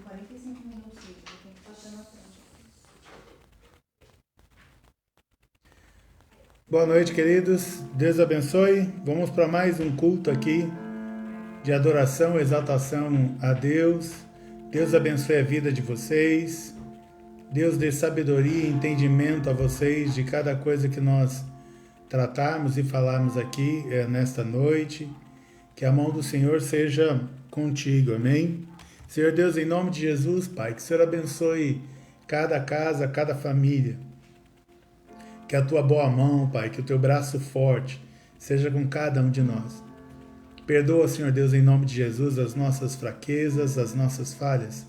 45 minutos, eu tenho que passar na frente. Boa noite, queridos. Deus abençoe. Vamos para mais um culto aqui de adoração, exaltação a Deus. Deus abençoe a vida de vocês. Deus dê sabedoria e entendimento a vocês de cada coisa que nós tratarmos e falarmos aqui nesta noite. Que a mão do Senhor seja contigo, amém? Senhor Deus, em nome de Jesus, Pai, que o Senhor abençoe cada casa, cada família. Que a tua boa mão, Pai, que o teu braço forte seja com cada um de nós. Perdoa, Senhor Deus, em nome de Jesus, as nossas fraquezas, as nossas falhas.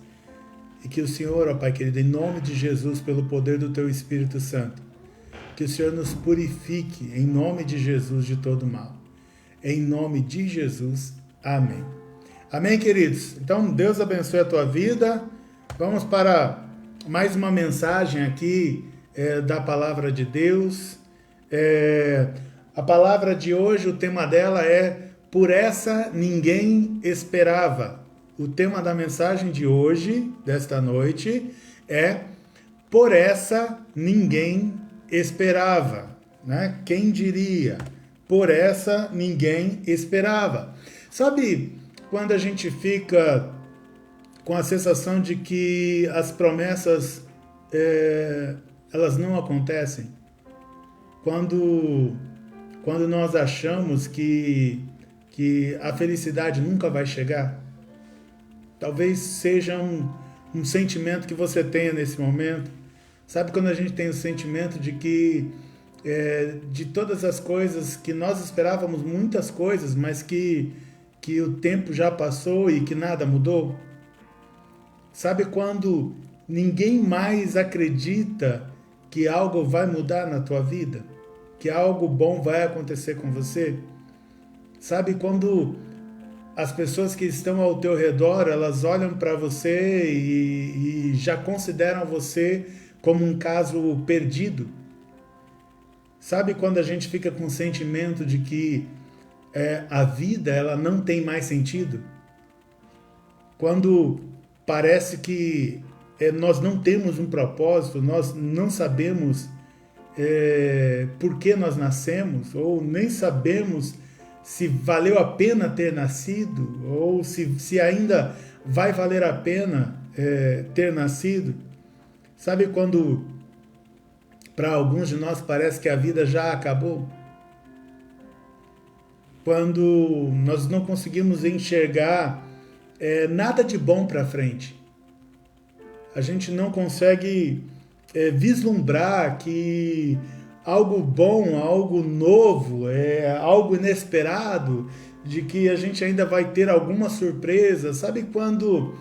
E que o Senhor, ó Pai querido, em nome de Jesus, pelo poder do teu Espírito Santo, que o Senhor nos purifique, em nome de Jesus, de todo mal. Em nome de Jesus, amém. Amém, queridos? Então, Deus abençoe a tua vida. Vamos para mais uma mensagem aqui da Palavra de Deus. A palavra de hoje, o tema dela é Por essa ninguém esperava. O tema da mensagem de hoje, desta noite, é Por essa ninguém esperava. Né? Quem diria? Por essa ninguém esperava. Sabe quando a gente fica com a sensação de que as promessas elas não acontecem? Quando nós achamos que a felicidade nunca vai chegar? Talvez seja um sentimento que você tenha nesse momento. Sabe quando a gente tem o sentimento de que de todas as coisas que nós esperávamos, muitas coisas, mas que o tempo já passou e que nada mudou? Sabe quando ninguém mais acredita que algo vai mudar na tua vida? Que algo bom vai acontecer com você? Sabe quando as pessoas que estão ao teu redor, elas olham para você e já consideram você como um caso perdido? Sabe quando a gente fica com o sentimento de que a vida ela não tem mais sentido? Quando parece que nós não temos um propósito, nós não sabemos por que nós nascemos, ou nem sabemos se valeu a pena ter nascido, ou se ainda vai valer a pena ter nascido. Sabe quando para alguns de nós parece que a vida já acabou? Quando nós não conseguimos enxergar nada de bom para frente. A gente não consegue vislumbrar que algo bom, algo novo, algo inesperado, de que a gente ainda vai ter alguma surpresa. Sabe quando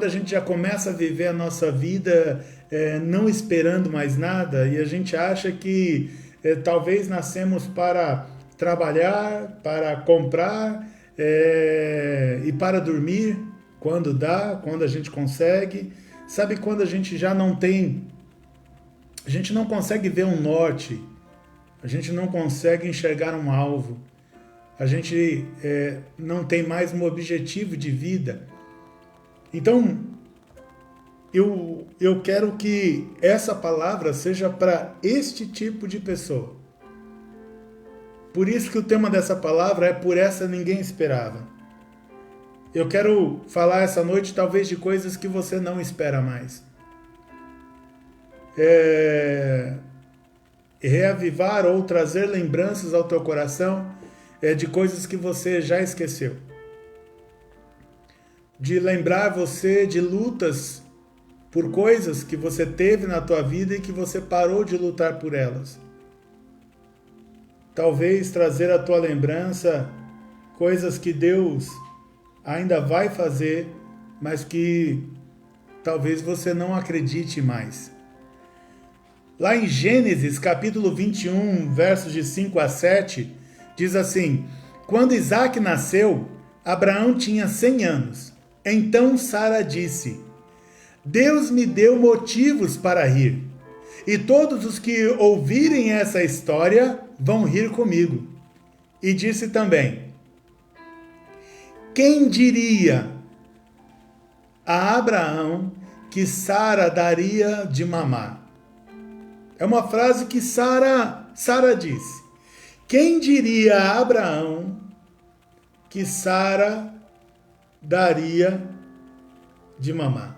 a gente já começa a viver a nossa vida não esperando mais nada e a gente acha que talvez nascemos para trabalhar, para comprar e para dormir quando dá, quando a gente consegue. Sabe quando a gente já não tem, a gente não consegue ver um norte, a gente não consegue enxergar um alvo, a gente não tem mais um objetivo de vida. Então, eu quero que essa palavra seja para este tipo de pessoa. Por isso que o tema dessa palavra é Por essa ninguém esperava. Eu quero falar essa noite talvez de coisas que você não espera mais. Reavivar ou trazer lembranças ao teu coração de coisas que você já esqueceu. De lembrar você de lutas por coisas que você teve na tua vida e que você parou de lutar por elas. Talvez trazer à tua lembrança coisas que Deus ainda vai fazer, mas que talvez você não acredite mais. Lá em Gênesis, capítulo 21, versos de 5 a 7, diz assim: Quando Isaac nasceu, Abraão tinha 100 anos. Então Sara disse: Deus me deu motivos para rir, e todos os que ouvirem essa história vão rir comigo. E disse também: Quem diria a Abraão que Sara daria de mamar. É uma frase que Sara disse. Quem diria a Abraão que Sara daria de mamar?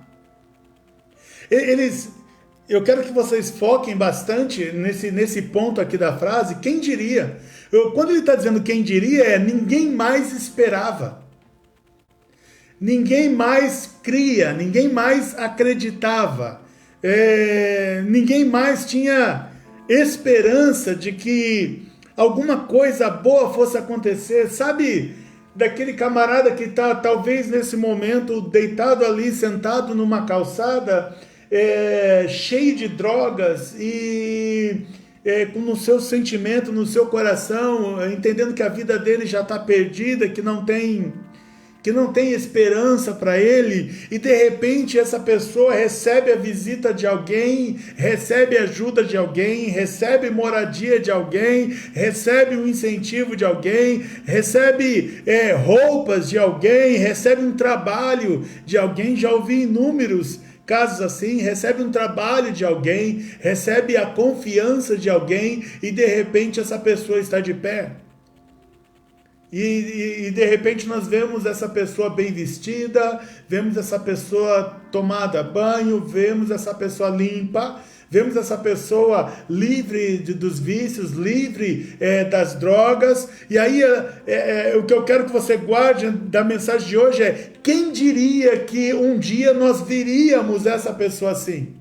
Eu quero que vocês foquem bastante nesse ponto aqui da frase. Quem diria? Quando ele está dizendo quem diria, ninguém mais esperava. Ninguém mais cria, ninguém mais acreditava. Ninguém mais tinha esperança de que alguma coisa boa fosse acontecer. Sabe, daquele camarada que está talvez nesse momento deitado ali, sentado numa calçada, cheio de drogas e no seu sentimento, no seu coração, entendendo que a vida dele já está perdida, que não tem esperança para ele, e de repente essa pessoa recebe a visita de alguém, recebe ajuda de alguém, recebe moradia de alguém, recebe um incentivo de alguém, recebe roupas de alguém, recebe um trabalho de alguém. Já ouvi inúmeros casos assim. Recebe um trabalho de alguém, recebe a confiança de alguém, e de repente essa pessoa está de pé. E de repente nós vemos essa pessoa bem vestida, vemos essa pessoa tomada banho, vemos essa pessoa limpa, vemos essa pessoa livre dos vícios, livre das drogas. E aí o que eu quero que você guarde da mensagem de hoje é: quem diria que um dia nós viríamos essa pessoa assim?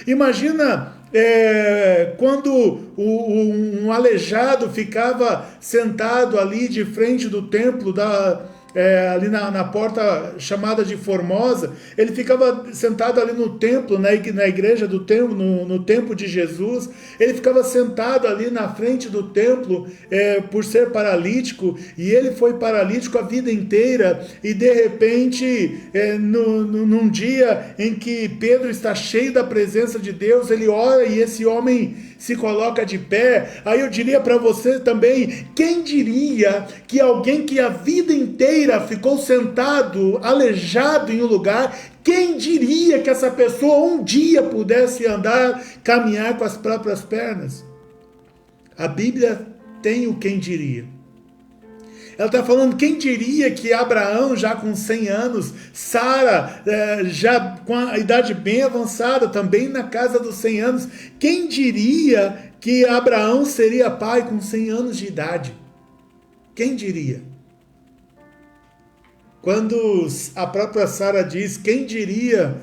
Imagina quando um aleijado ficava sentado ali de frente do templo, ali na porta chamada de Formosa. Ele ficava sentado ali no templo, na igreja do templo, no templo de Jesus. Ele ficava sentado ali na frente do templo por ser paralítico, e ele foi paralítico a vida inteira. E de repente, num dia em que Pedro está cheio da presença de Deus, ele ora e esse homem se coloca de pé. Aí eu diria para você também: quem diria que alguém que a vida inteira ficou sentado, aleijado em um lugar, quem diria que essa pessoa um dia pudesse andar, caminhar com as próprias pernas? A Bíblia tem o quem diria. Ela está falando: quem diria que Abraão, já com 100 anos, Sara, já com a idade bem avançada, também na casa dos 100 anos, quem diria que Abraão seria pai com 100 anos de idade? Quem diria? Quando a própria Sara diz: quem diria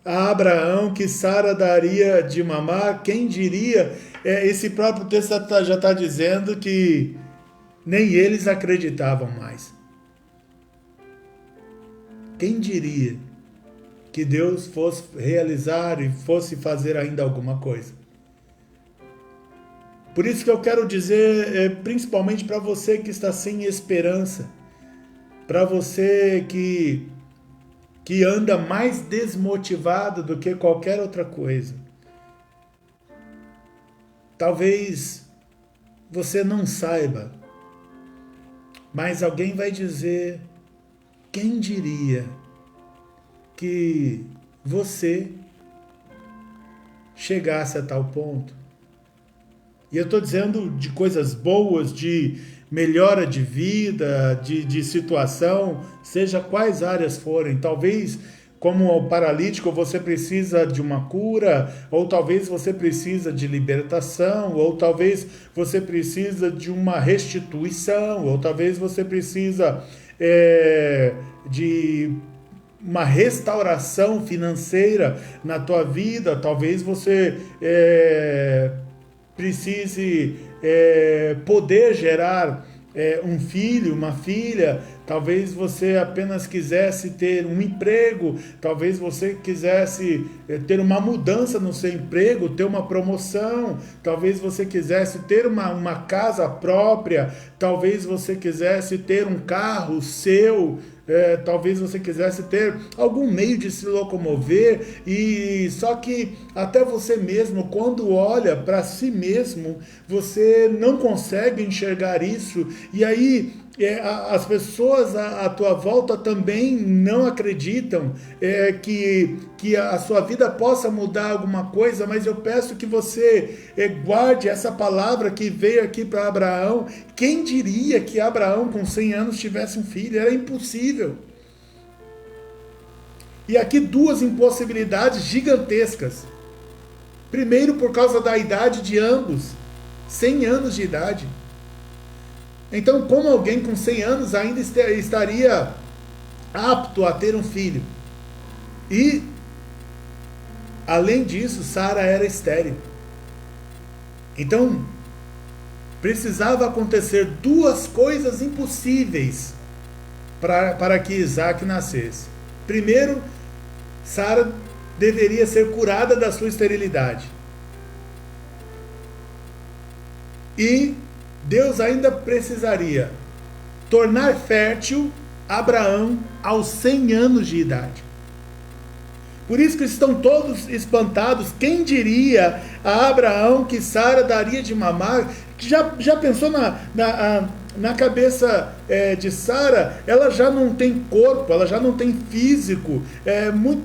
a Abraão que Sara daria de mamar? Quem diria? Esse próprio texto já está dizendo que nem eles acreditavam mais. Quem diria que Deus fosse realizar e fosse fazer ainda alguma coisa? Por isso que eu quero dizer, principalmente para você que está sem esperança, para você que anda mais desmotivado do que qualquer outra coisa. Talvez você não saiba, mas alguém vai dizer: quem diria que você chegasse a tal ponto? E eu estou dizendo de coisas boas, de melhora de vida, de situação, seja quais áreas forem. Talvez, como o paralítico, você precisa de uma cura, ou talvez você precisa de libertação, ou talvez você precisa de uma restituição, ou talvez você precisa de uma restauração financeira na tua vida. Talvez você precise poder gerar um filho, uma filha. Talvez você apenas quisesse ter um emprego, talvez você quisesse ter uma mudança no seu emprego, ter uma promoção, talvez você quisesse ter uma casa própria, talvez você quisesse ter um carro seu, talvez você quisesse ter algum meio de se locomover. E só que até você mesmo, quando olha para si mesmo, você não consegue enxergar isso. E aí as pessoas à tua volta também não acreditam que a sua vida possa mudar alguma coisa, mas eu peço que você guarde essa palavra que veio aqui para Abraão. Quem diria que Abraão com 100 anos tivesse um filho? Era impossível. E aqui duas impossibilidades gigantescas. Primeiro, por causa da idade de ambos, 100 anos de idade. Então, como alguém com 100 anos ainda estaria apto a ter um filho? E, além disso, Sara era estéril. Então, precisava acontecer duas coisas impossíveis para que Isaac nascesse. Primeiro, Sara deveria ser curada da sua esterilidade. E Deus ainda precisaria tornar fértil Abraão aos 100 anos de idade. Por isso que estão todos espantados. Quem diria a Abraão que Sara daria de mamar? Já pensou na cabeça de Sara? Ela já não tem corpo, ela já não tem físico,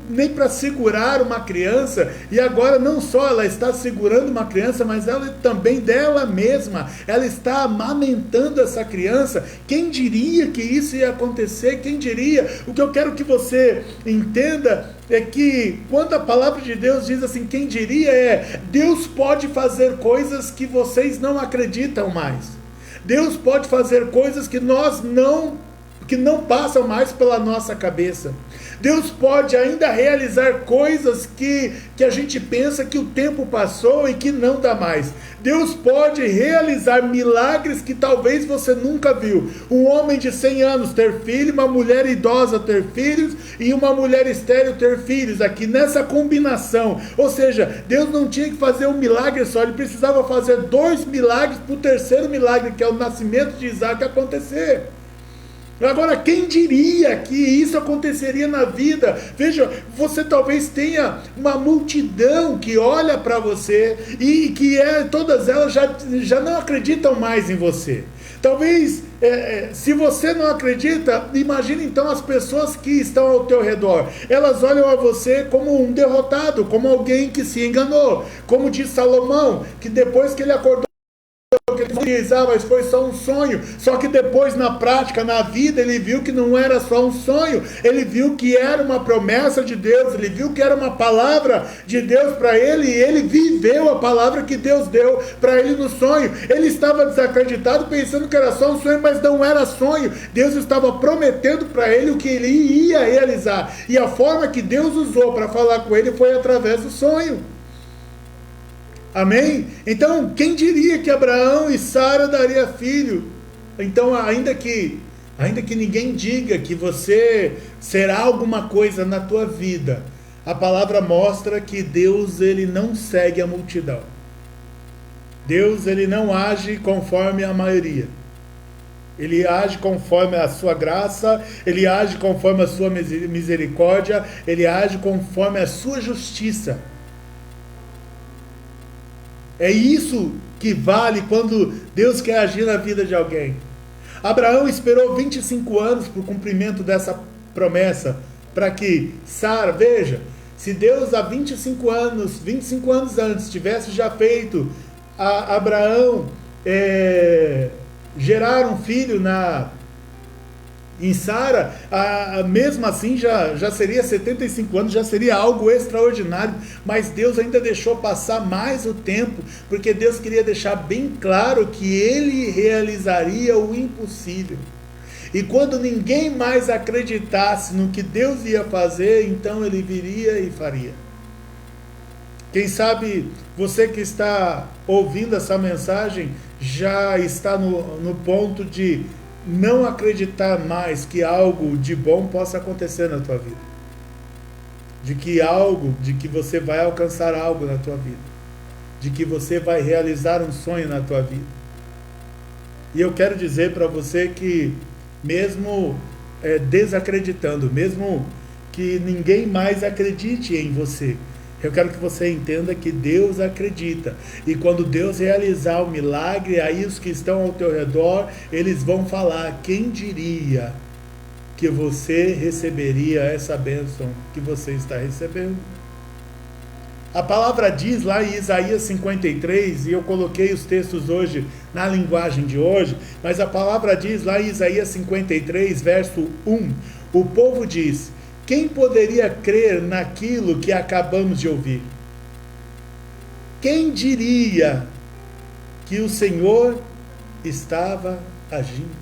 nem para segurar uma criança. E agora não só ela está segurando uma criança, mas ela também dela mesma, ela está amamentando essa criança. Quem diria que isso ia acontecer? Quem diria? O que eu quero que você entenda é que quando a palavra de Deus diz assim, quem diria Deus pode fazer coisas que vocês não acreditam mais. Deus pode fazer coisas que não passam mais pela nossa cabeça. Deus pode ainda realizar coisas que a gente pensa que o tempo passou e que não dá mais. Deus pode realizar milagres que talvez você nunca viu. Um homem de 100 anos ter filho, uma mulher idosa ter filhos e uma mulher estéril ter filhos. Aqui nessa combinação. Ou seja, Deus não tinha que fazer um milagre só, ele precisava fazer 2 milagres para o terceiro milagre, que é o nascimento de Isaac, acontecer. Agora, quem diria que isso aconteceria na vida? Veja, você talvez tenha uma multidão que olha para você e que todas elas já não acreditam mais em você. Talvez, se você não acredita, imagine então as pessoas que estão ao teu redor. Elas olham a você como um derrotado, como alguém que se enganou. Como diz Salomão, que depois que ele acordou, que ele diz, mas foi só um sonho. Só que depois, na prática, na vida, ele viu que não era só um sonho. Ele viu que era uma promessa de Deus. Ele viu que era uma palavra de Deus para ele. E ele viveu a palavra que Deus deu para ele no sonho. Ele estava desacreditado, pensando que era só um sonho, mas não era sonho. Deus estava prometendo para ele o que ele ia realizar. E a forma que Deus usou para falar com ele foi através do sonho. Amém? Então, quem diria que Abraão e Sara daria filho? Então, ainda que ninguém diga que você será alguma coisa na tua vida, a palavra mostra que Deus, ele não segue a multidão. Deus, ele não age conforme a maioria. Ele age conforme a sua graça, ele age conforme a sua misericórdia, ele age conforme a sua justiça. É isso que vale quando Deus quer agir na vida de alguém. Abraão esperou 25 anos para o cumprimento dessa promessa, para que Sara, veja, se Deus há 25 anos antes tivesse já feito a Abraão gerar um filho em Sara, mesmo assim já seria 75 anos, já seria algo extraordinário, mas Deus ainda deixou passar mais o tempo, porque Deus queria deixar bem claro que ele realizaria o impossível. E quando ninguém mais acreditasse no que Deus ia fazer, então ele viria e faria. Quem sabe você que está ouvindo essa mensagem já está no ponto de não acreditar mais que algo de bom possa acontecer na tua vida. De que você vai alcançar algo na tua vida. De que você vai realizar um sonho na tua vida. E eu quero dizer para você que mesmo desacreditando, mesmo que ninguém mais acredite em você, Eu quero que você entenda que Deus acredita. E quando Deus realizar o milagre, aí os que estão ao teu redor, eles vão falar: quem diria que você receberia essa bênção que você está recebendo? A palavra diz lá em Isaías 53, e eu coloquei os textos hoje na linguagem de hoje, mas a palavra diz lá em Isaías 53, verso 1, o povo diz: quem poderia crer naquilo que acabamos de ouvir? Quem diria que o Senhor estava agindo?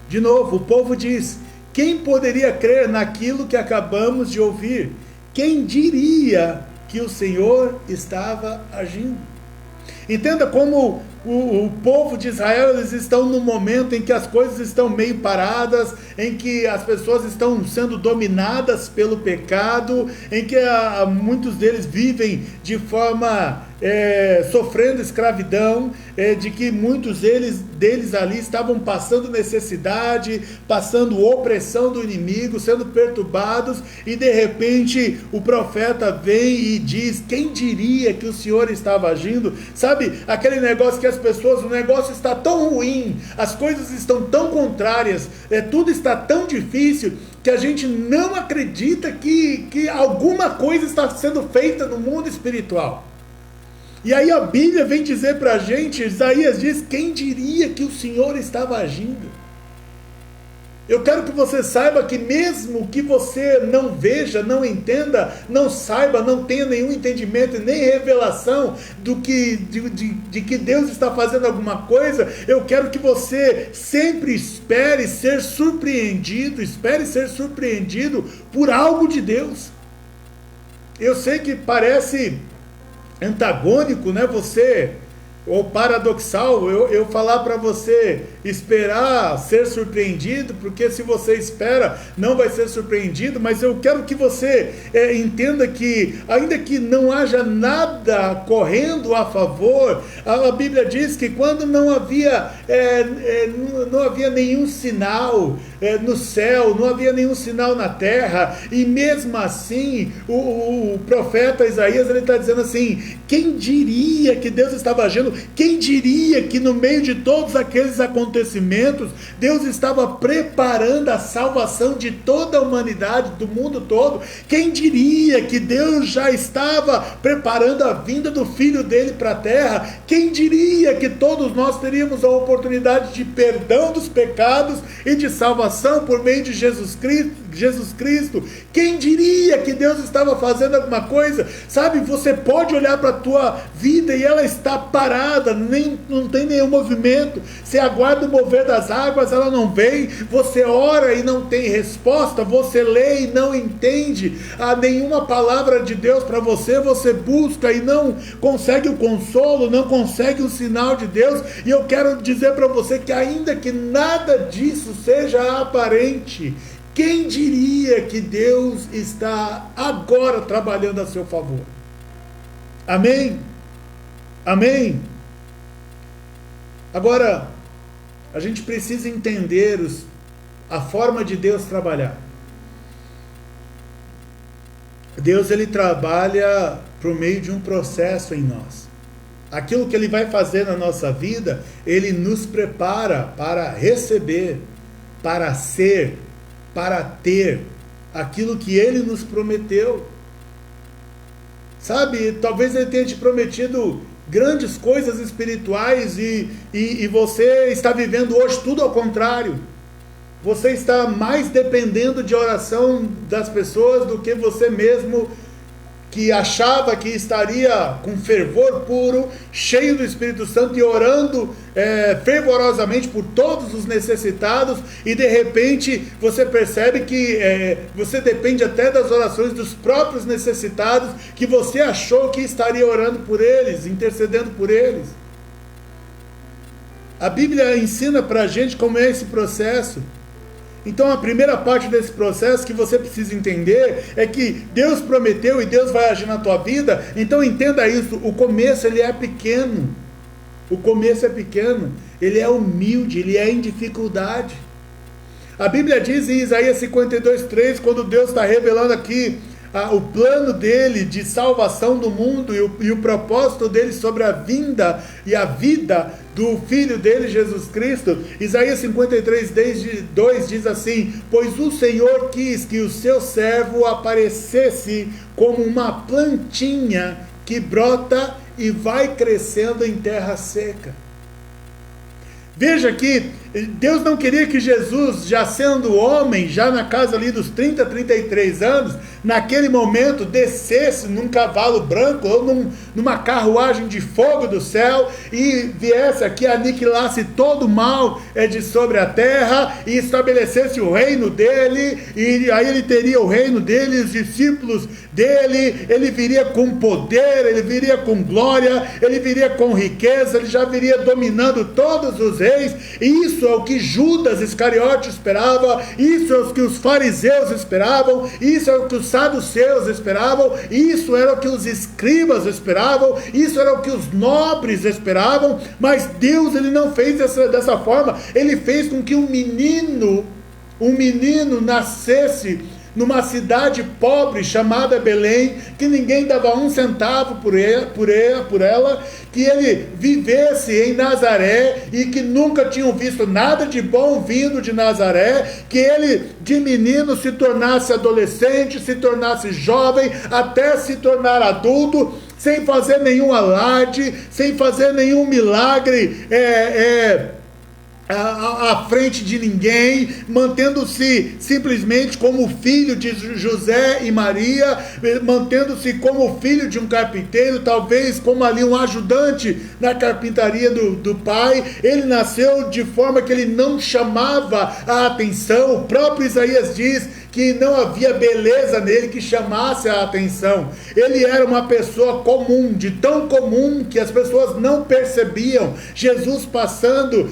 De novo, o povo diz: quem poderia crer naquilo que acabamos de ouvir? Quem diria que o Senhor estava agindo? Entenda como o povo de Israel, eles estão num momento em que as coisas estão meio paradas, em que as pessoas estão sendo dominadas pelo pecado, em que muitos deles vivem de forma sofrendo escravidão, de que muitos deles ali estavam passando necessidade, passando opressão do inimigo, sendo perturbados, e de repente o profeta vem e diz: quem diria que o Senhor estava agindo? Sabe, aquele negócio que as pessoas, o negócio está tão ruim, as coisas estão tão contrárias, tudo está tão difícil, que a gente não acredita que alguma coisa está sendo feita no mundo espiritual. E aí a Bíblia vem dizer para a gente, Isaías diz: quem diria que o Senhor estava agindo? Eu quero que você saiba que mesmo que você não veja, não entenda, não saiba, não tenha nenhum entendimento, nem revelação de que Deus está fazendo alguma coisa, eu quero que você sempre espere ser surpreendido por algo de Deus. Eu sei que parece antagônico, né? Ou paradoxal, eu falar para você esperar ser surpreendido, porque se você espera, não vai ser surpreendido, mas eu quero que você entenda que, ainda que não haja nada correndo a favor, a Bíblia diz que quando não havia nenhum sinal no céu, não havia nenhum sinal na terra, e mesmo assim, o profeta Isaías, ele está dizendo assim: quem diria que Deus estava agindo? Quem diria que no meio de todos aqueles acontecimentos, Deus estava preparando a salvação de toda a humanidade, do mundo todo? Quem diria que Deus já estava preparando a vinda do Filho dele para a terra? Quem diria que todos nós teríamos a oportunidade de perdão dos pecados e de salvação por meio de Jesus Cristo? Quem diria que Deus estava fazendo alguma coisa? Sabe, você pode olhar para a tua vida e ela está parada, não tem nenhum movimento. Você aguarda o mover das águas, ela não vem. Você ora e não tem resposta. Você lê e não entende nenhuma palavra de Deus para você. Você busca e não consegue o consolo, não consegue o sinal de Deus. E eu quero dizer para você que ainda que nada disso seja aparente, quem diria que Deus está agora trabalhando a seu favor? Amém? Amém? Agora, a gente precisa entender a forma de Deus trabalhar. Deus, ele trabalha por meio de um processo em nós. Aquilo que ele vai fazer na nossa vida, ele nos prepara para receber, para ser, para ter aquilo que ele nos prometeu. Sabe, talvez ele tenha te prometido grandes coisas espirituais e você está vivendo hoje tudo ao contrário. Você está mais dependendo de oração das pessoas do que você mesmo, que achava que estaria com fervor puro, cheio do Espírito Santo e orando fervorosamente por todos os necessitados, e de repente você percebe que você depende até das orações dos próprios necessitados, que você achou que estaria orando por eles, intercedendo por eles. A Bíblia ensina para a gente como é esse processo. Então a primeira parte desse processo que você precisa entender é que Deus prometeu e Deus vai agir na tua vida. Então entenda isso, o começo ele é pequeno. O começo é pequeno, ele é humilde, ele é em dificuldade. A Bíblia diz em Isaías 52:3, quando Deus está revelando aqui o plano dele de salvação do mundo e o propósito dele sobre a vinda e a vida do Filho dele, Jesus Cristo. Isaías 53:2 diz assim: pois o Senhor quis que o seu servo aparecesse como uma plantinha que brota e vai crescendo em terra seca. Veja que Deus não queria que Jesus, já sendo homem, já na casa ali dos 30, 33 anos, naquele momento descesse num cavalo branco ou numa carruagem de fogo do céu e viesse aqui, aniquilasse todo o mal de sobre a terra e estabelecesse o reino dele, e aí ele teria o reino dele, os discípulos dele, ele viria com poder, ele viria com glória, ele viria com riqueza, ele já viria dominando todos os reis. Isso é o que Judas Iscariote esperava, isso é o que os fariseus esperavam, isso é o que os saduceus esperavam, isso era o que os escribas esperavam, isso era o que os nobres esperavam. Mas Deus, ele não fez dessa forma. Ele fez com que um menino nascesse numa cidade pobre chamada Belém, que ninguém dava um centavo por ela, que ele vivesse em Nazaré e que nunca tinham visto nada de bom vindo de Nazaré, que ele de menino se tornasse adolescente, se tornasse jovem, até se tornar adulto, sem fazer nenhum alarde, sem fazer nenhum milagre à frente de ninguém, mantendo-se simplesmente como filho de José e Maria, mantendo-se como filho de um carpinteiro, talvez como ali um ajudante na carpintaria do pai. Ele nasceu de forma que ele não chamava a atenção. O próprio Isaías diz que não havia beleza nele que chamasse a atenção. Ele era uma pessoa comum, de tão comum que as pessoas não percebiam Jesus passando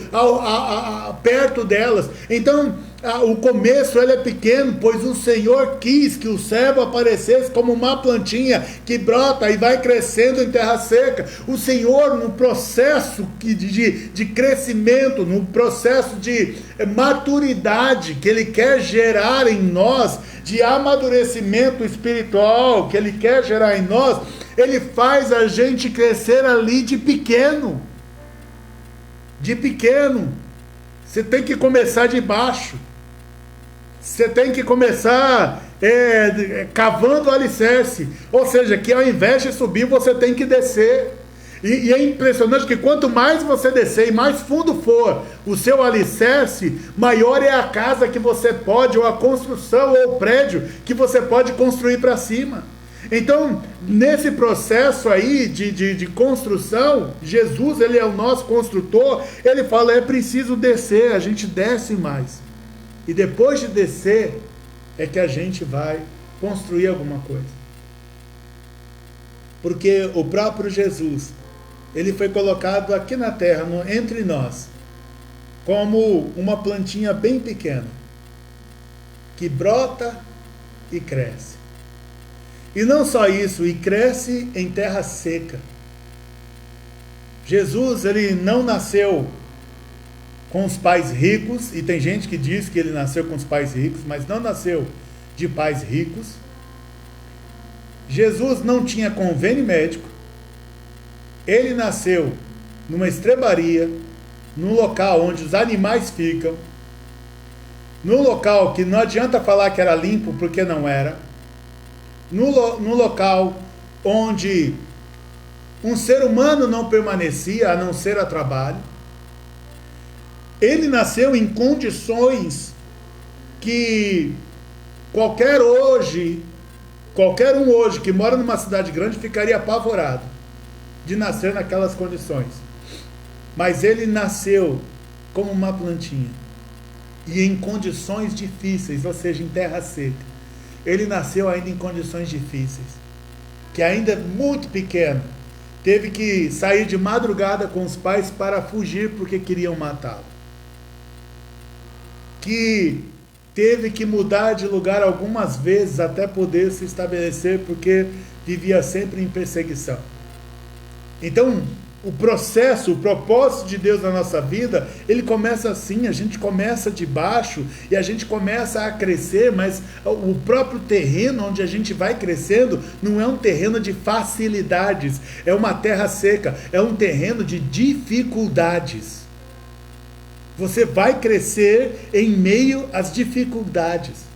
perto delas. Então, o começo ele é pequeno, pois o Senhor quis que o servo aparecesse como uma plantinha que brota e vai crescendo em terra seca. O Senhor, no processo de crescimento, no processo de maturidade que Ele quer gerar em nós, de amadurecimento espiritual que Ele quer gerar em nós, Ele faz a gente crescer ali de pequeno. De pequeno. Você tem que começar de baixo. Você tem que começar cavando o alicerce. Ou seja, que ao invés de subir, você tem que descer. E é impressionante que quanto mais você descer e mais fundo for o seu alicerce, maior é a casa que você pode, ou a construção, ou o prédio que você pode construir para cima. Então, nesse processo aí de construção, Jesus, ele é o nosso construtor. Ele fala, é preciso descer, a gente desce mais. E depois de descer, é que a gente vai construir alguma coisa. Porque o próprio Jesus, ele foi colocado aqui na terra, entre nós, como uma plantinha bem pequena, que brota e cresce. E não só isso, e cresce em terra seca. Jesus, ele não nasceu com os pais ricos, e tem gente que diz que ele nasceu com os pais ricos, mas não nasceu de pais ricos. Jesus não tinha convênio médico. Ele nasceu numa estrebaria, num local onde os animais ficam, num local que não adianta falar que era limpo, porque não era, num local onde um ser humano não permanecia, a não ser a trabalho. Ele nasceu em condições que qualquer um hoje que mora numa cidade grande ficaria apavorado de nascer naquelas condições. Mas ele nasceu como uma plantinha e em condições difíceis, ou seja, em terra seca. Ele nasceu ainda em condições difíceis, que ainda muito pequeno teve que sair de madrugada com os pais para fugir porque queriam matá-lo, que teve que mudar de lugar algumas vezes até poder se estabelecer porque vivia sempre em perseguição. Então, O processo, o propósito de Deus na nossa vida, ele começa assim, a gente começa de baixo e a gente começa a crescer, mas o próprio terreno onde a gente vai crescendo não é um terreno de facilidades, é uma terra seca, é um terreno de dificuldades. Você vai crescer em meio às dificuldades.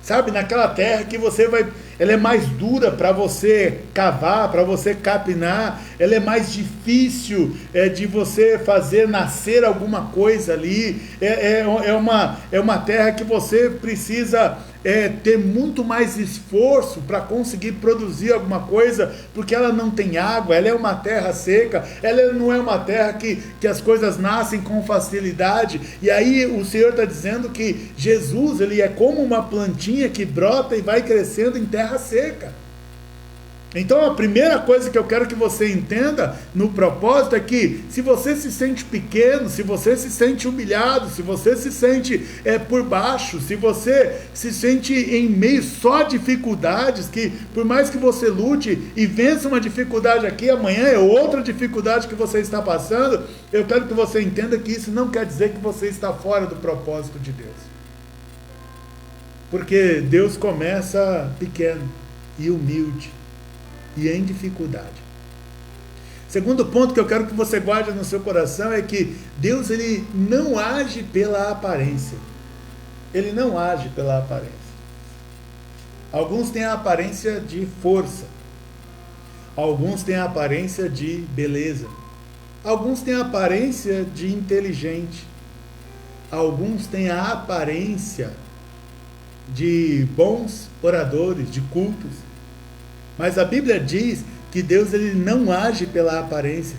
Sabe, naquela terra que você vai... Ela é mais dura para você cavar, para você capinar. Ela é mais difícil de você fazer nascer alguma coisa ali. É uma terra que você precisa ter muito mais esforço para conseguir produzir alguma coisa, porque ela não tem água, ela é uma terra seca, ela não é uma terra que as coisas nascem com facilidade. E aí o Senhor está dizendo que Jesus, ele é como uma plantinha que brota e vai crescendo em terra seca. Então a primeira coisa que eu quero que você entenda no propósito é que se você se sente pequeno, se você se sente humilhado, se você se sente por baixo, se você se sente em meio só a dificuldades, que por mais que você lute e vença uma dificuldade aqui, amanhã é outra dificuldade que você está passando, eu quero que você entenda que isso não quer dizer que você está fora do propósito de Deus. Porque Deus começa pequeno e humilde e em dificuldade. Segundo ponto que eu quero que você guarde no seu coração é que Deus, ele não age pela aparência. Ele não age pela aparência. Alguns têm a aparência de força. Alguns têm a aparência de beleza. Alguns têm a aparência de inteligente. Alguns têm a aparência de bons oradores, de cultos. Mas a Bíblia diz que Deus, ele não age pela aparência.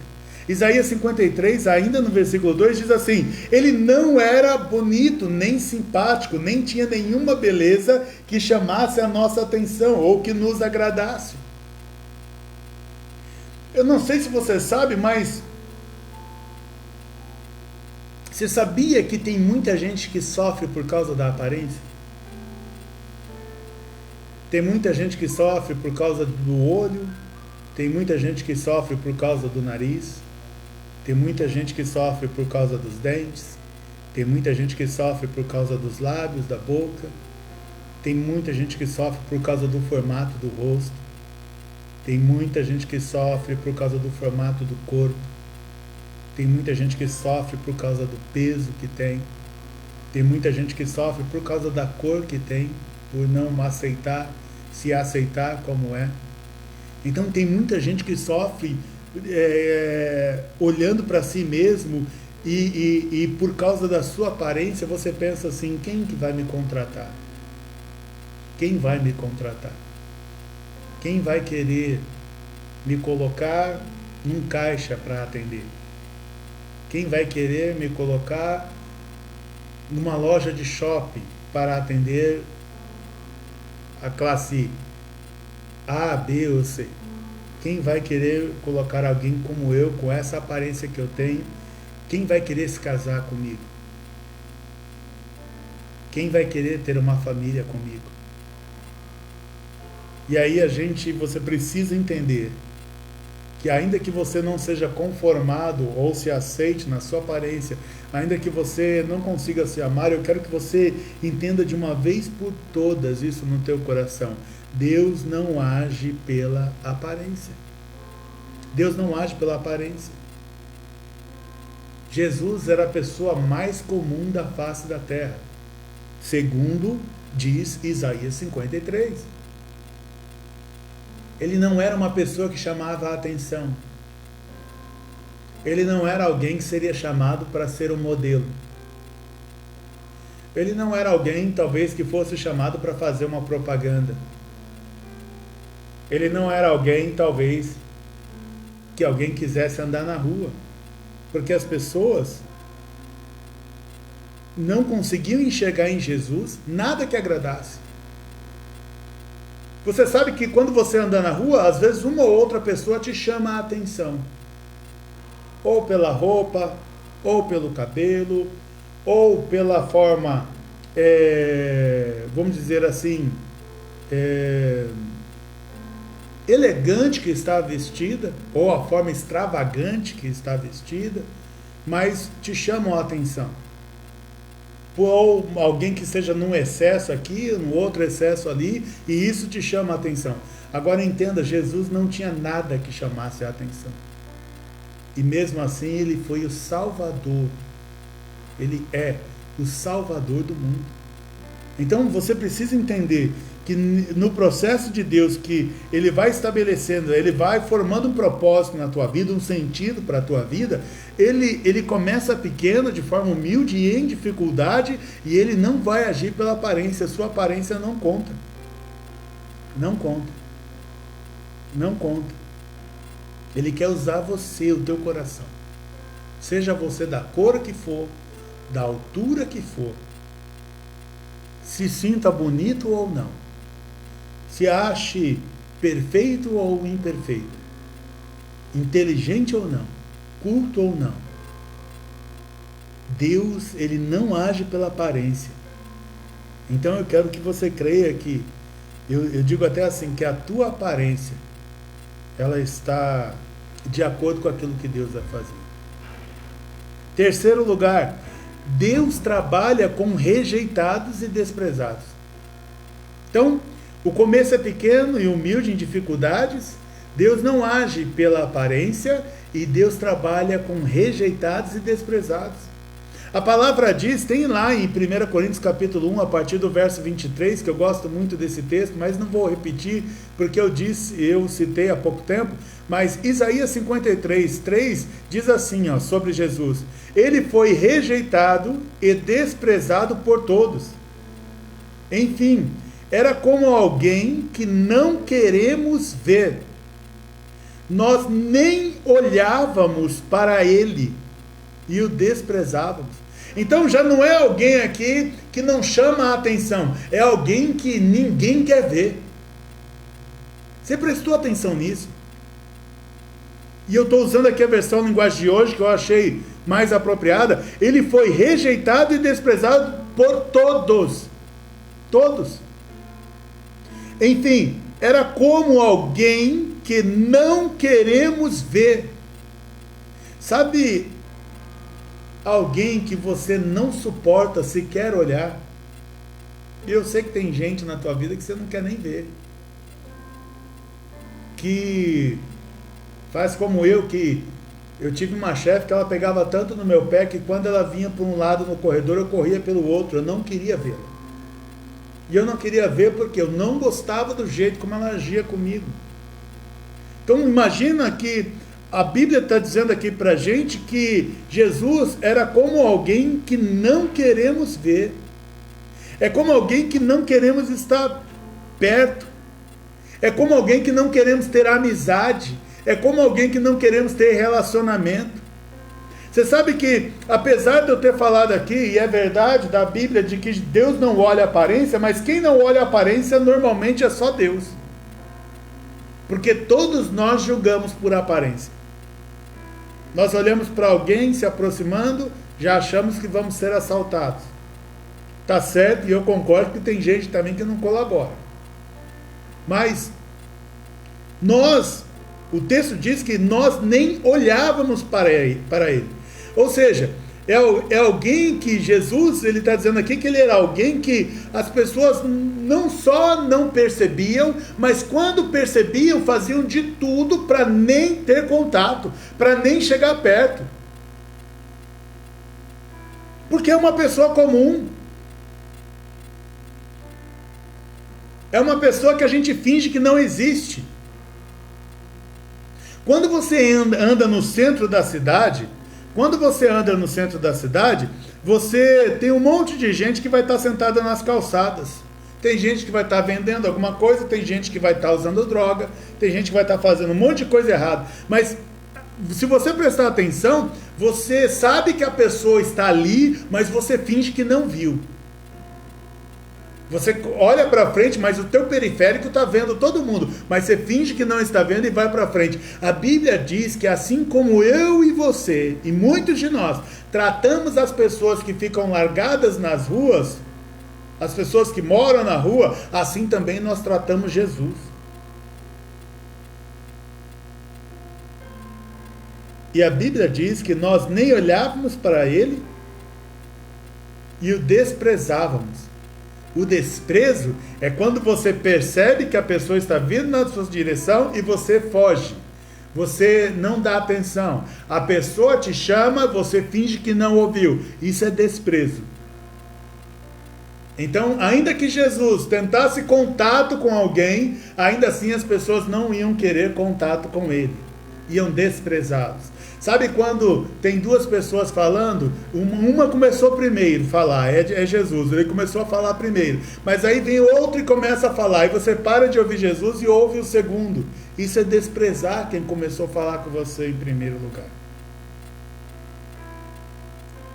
Isaías 53, ainda no versículo 2, diz assim: ele não era bonito, nem simpático, nem tinha nenhuma beleza que chamasse a nossa atenção ou que nos agradasse. Eu não sei se você sabe, mas você sabia que tem muita gente que sofre por causa da aparência? Tem muita gente que sofre por causa do olho, tem muita gente que sofre por causa do nariz, tem muita gente que sofre por causa dos dentes, tem muita gente que sofre por causa dos lábios, da boca, tem muita gente que sofre por causa do formato do rosto, tem muita gente que sofre por causa do formato do corpo, tem muita gente que sofre por causa do peso que tem muita gente que sofre por causa da cor que tem, por não se aceitar como é. Então tem muita gente que sofre olhando para si mesmo e por causa da sua aparência você pensa assim: quem que vai me contratar? Quem vai me contratar? Quem vai querer me colocar num caixa para atender? Quem vai querer me colocar numa loja de shopping para atender a classe A, B ou C? Quem vai querer colocar alguém como eu, com essa aparência que eu tenho? Quem vai querer se casar comigo? Quem vai querer ter uma família comigo? E aí você precisa entender que ainda que você não seja conformado ou se aceite na sua aparência, ainda que você não consiga se amar, eu quero que você entenda de uma vez por todas isso no teu coração: Deus não age pela aparência. Deus não age pela aparência. Jesus era a pessoa mais comum da face da terra, segundo diz Isaías 53. Ele não era uma pessoa que chamava a atenção. Ele não era alguém que seria chamado para ser um modelo. Ele não era alguém, talvez, que fosse chamado para fazer uma propaganda. Ele não era alguém, talvez, que alguém quisesse andar na rua. Porque as pessoas não conseguiam enxergar em Jesus nada que agradasse. Você sabe que quando você anda na rua, às vezes uma ou outra pessoa te chama a atenção. Ou pela roupa, ou pelo cabelo, ou pela forma, vamos dizer assim, elegante que está vestida, ou a forma extravagante que está vestida, mas te chamam a atenção. Ou alguém que esteja num excesso aqui, no outro excesso ali, e isso te chama a atenção. Agora entenda, Jesus não tinha nada que chamasse a atenção. E mesmo assim ele foi o Salvador. Ele é o Salvador do mundo. Então você precisa entender que no processo de Deus que Ele vai estabelecendo, Ele vai formando um propósito na tua vida, um sentido para a tua vida, Ele começa pequeno, de forma humilde e em dificuldade, e Ele não vai agir pela aparência, sua aparência não conta. Não conta. Não conta. Ele quer usar você, o teu coração. Seja você da cor que for, da altura que for, se sinta bonito ou não, se ache perfeito ou imperfeito, inteligente ou não, culto ou não. Deus, Ele não age pela aparência. Então eu quero que você creia que, eu digo até assim, que a tua aparência, ela está de acordo com aquilo que Deus vai fazer. Terceiro lugar, Deus trabalha com rejeitados e desprezados. Então, o começo é pequeno e humilde em dificuldades. Deus não age pela aparência e Deus trabalha com rejeitados e desprezados. A palavra diz, tem lá em 1 Coríntios capítulo 1, a partir do verso 23, que eu gosto muito desse texto, mas não vou repetir, porque eu citei há pouco tempo, mas Isaías 53, 3 diz assim, sobre Jesus: ele foi rejeitado e desprezado por todos. Enfim, era como alguém que não queremos ver. Nós nem olhávamos para ele e o desprezávamos. Então já não é alguém aqui que não chama a atenção, é alguém que ninguém quer ver. Você prestou atenção nisso? E eu estou usando aqui a versão linguagem de hoje, que eu achei mais apropriada. Ele foi rejeitado e desprezado por todos. Todos. Enfim, era como alguém que não queremos ver. Sabe, alguém que você não suporta sequer olhar. E eu sei que tem gente na tua vida que você não quer nem ver. Que faz como eu, que eu tive uma chefe que ela pegava tanto no meu pé que quando ela vinha por um lado no corredor, eu corria pelo outro. Eu não queria vê-la. E eu não queria ver porque eu não gostava do jeito como ela agia comigo. Então imagina que a Bíblia está dizendo aqui para a gente que Jesus era como alguém que não queremos ver. É como alguém que não queremos estar perto. É como alguém que não queremos ter amizade. É como alguém que não queremos ter relacionamento. Você sabe que, apesar de eu ter falado aqui, e é verdade da Bíblia, de que Deus não olha a aparência, mas quem não olha a aparência normalmente é só Deus. Porque todos nós julgamos por aparência. Nós olhamos para alguém se aproximando, já achamos que vamos ser assaltados. Tá certo, e eu concordo que tem gente também que não colabora. Mas o texto diz que nós nem olhávamos para ele. Ou seja, é alguém que Jesus, ele está dizendo aqui que ele era alguém que as pessoas não só não percebiam, mas quando percebiam, faziam de tudo para nem ter contato, para nem chegar perto. Porque é uma pessoa comum. É uma pessoa que a gente finge que não existe. Quando você anda no centro da cidade, você tem um monte de gente que vai estar sentada nas calçadas. Tem gente que vai estar vendendo alguma coisa, tem gente que vai estar usando droga, tem gente que vai estar fazendo um monte de coisa errada. Mas se você prestar atenção, você sabe que a pessoa está ali, mas você finge que não viu. Você olha para frente, mas o teu periférico está vendo todo mundo, mas você finge que não está vendo e vai para frente. A Bíblia diz que assim como eu e você, e muitos de nós, tratamos as pessoas que ficam largadas nas ruas, as pessoas que moram na rua, assim também nós tratamos Jesus. E a Bíblia diz que nós nem olhávamos para ele e o desprezávamos. O desprezo é quando você percebe que a pessoa está vindo na sua direção e você foge. Você não dá atenção. A pessoa te chama, você finge que não ouviu. Isso é desprezo. Então, ainda que Jesus tentasse contato com alguém, ainda assim as pessoas não iam querer contato com ele. Iam desprezá-los. Sabe quando tem duas pessoas falando? Uma começou primeiro a falar, é Jesus, ele começou a falar primeiro. Mas aí vem outro e começa a falar, e você para de ouvir Jesus e ouve o segundo. Isso é desprezar quem começou a falar com você em primeiro lugar.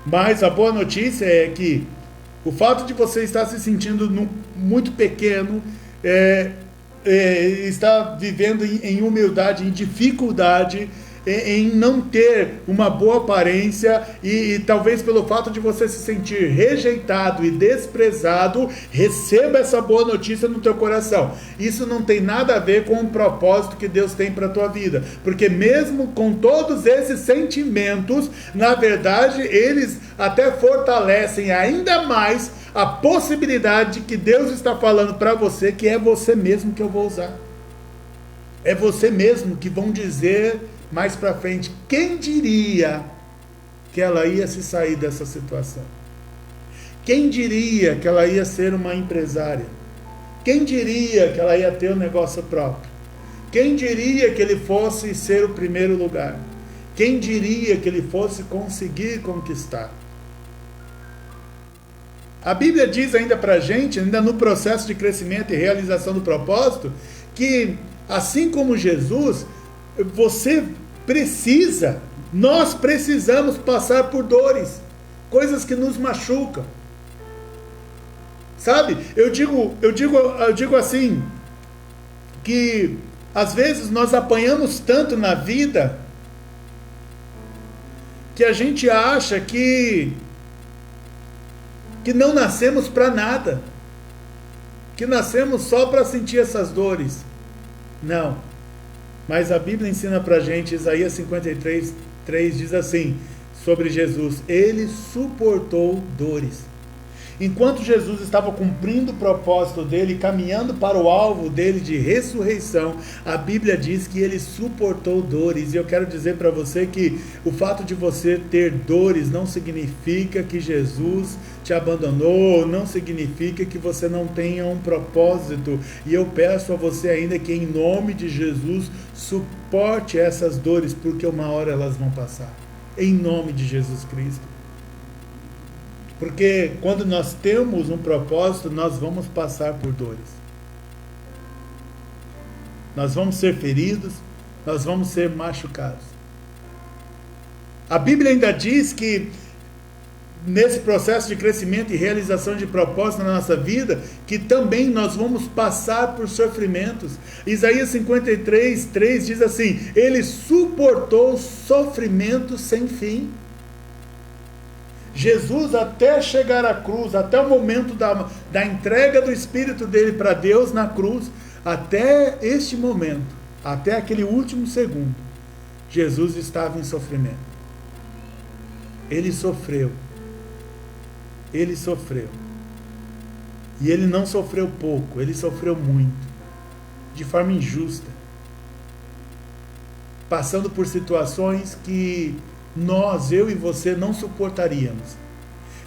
Mas a boa notícia é que o fato de você estar se sentindo muito pequeno, está vivendo em humildade, em dificuldade, em não ter uma boa aparência e talvez pelo fato de você se sentir rejeitado e desprezado, receba essa boa notícia no teu coração. Isso não tem nada a ver com o propósito que Deus tem para a tua vida, porque mesmo com todos esses sentimentos, na verdade, eles até fortalecem ainda mais a possibilidade de que Deus está falando para você que é você mesmo que eu vou usar. É você mesmo que vão dizer mais para frente, quem diria que ela ia se sair dessa situação? Quem diria que ela ia ser uma empresária? Quem diria que ela ia ter um negócio próprio? Quem diria que ele fosse ser o primeiro lugar? Quem diria que ele fosse conseguir conquistar? A Bíblia diz ainda para a gente, ainda no processo de crescimento e realização do propósito, que assim como Jesus, nós precisamos passar por dores, coisas que nos machucam. Sabe? Eu digo assim, que às vezes nós apanhamos tanto na vida, que a gente acha que não nascemos para nada, que nascemos só para sentir essas dores. Não. Mas a Bíblia ensina para a gente, Isaías 53, 3 diz assim, sobre Jesus, ele suportou dores. Enquanto Jesus estava cumprindo o propósito dele, caminhando para o alvo dele de ressurreição, a Bíblia diz que ele suportou dores. E eu quero dizer para você que o fato de você ter dores não significa que Jesus te abandonou, não significa que você não tenha um propósito. E eu peço a você ainda que em nome de Jesus suporte essas dores, porque uma hora elas vão passar. Em nome de Jesus Cristo. Porque quando nós temos um propósito, nós vamos passar por dores. Nós vamos ser feridos, nós vamos ser machucados. A Bíblia ainda diz que nesse processo de crescimento e realização de propósito na nossa vida, que também nós vamos passar por sofrimentos. Isaías 53, 3 diz assim, ele suportou sofrimentos sem fim. Jesus, até chegar à cruz, até o momento da entrega do Espírito dele para Deus na cruz, até este momento, até aquele último segundo, Jesus estava em sofrimento. Ele sofreu. Ele sofreu. E ele não sofreu pouco, ele sofreu muito, de forma injusta, passando por situações que eu e você não suportaríamos.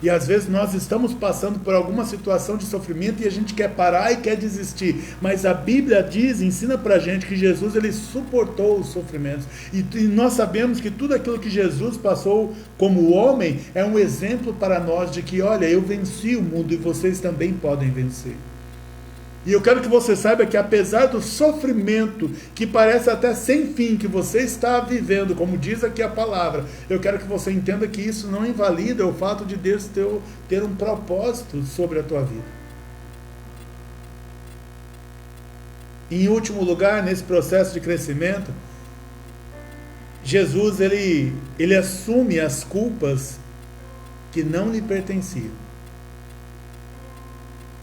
E às vezes nós estamos passando por alguma situação de sofrimento e a gente quer parar e quer desistir. Mas a Bíblia ensina pra gente que Jesus, ele suportou os sofrimentos. E nós sabemos que tudo aquilo que Jesus passou como homem é um exemplo para nós de que, olha, eu venci o mundo e vocês também podem vencer. E eu quero que você saiba que apesar do sofrimento, que parece até sem fim, que você está vivendo, como diz aqui a palavra, eu quero que você entenda que isso não invalida o fato de Deus ter um propósito sobre a tua vida. Em último lugar, nesse processo de crescimento, Jesus ele assume as culpas que não lhe pertenciam.